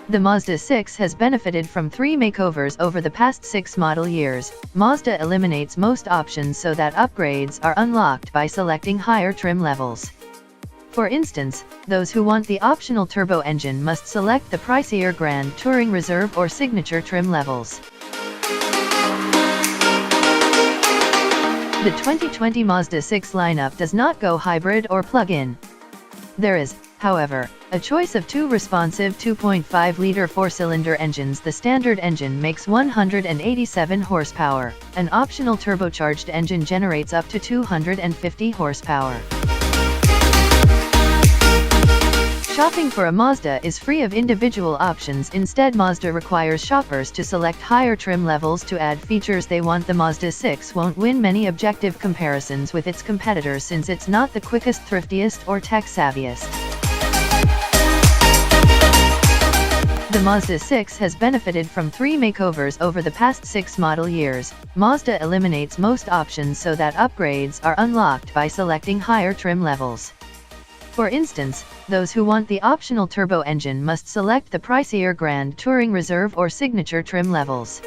The Mazda 6 has benefited from 3 makeovers over the past 6 model years. Mazda eliminates most options so that upgrades are unlocked by selecting higher trim levels. For instance, those who want the optional turbo engine must select the pricier Grand Touring Reserve or Signature trim levels. The 2020 Mazda 6 lineup does not go hybrid or plug-in. There is, however, a choice of two responsive 2.5-liter four-cylinder engines. The standard engine makes 187 horsepower. An optional turbocharged engine generates up to 250 horsepower. Shopping for a Mazda is free of individual options. Instead, Mazda requires shoppers to select higher trim levels to add features they want. The Mazda 6 won't win many objective comparisons with its competitors since it's not the quickest, thriftiest, or tech-savviest. The Mazda 6 has benefited from 3 makeovers over the past 6 model years. Mazda eliminates most options so that upgrades are unlocked by selecting higher trim levels. For instance, those who want the optional turbo engine must select the pricier Grand Touring Reserve or Signature trim levels.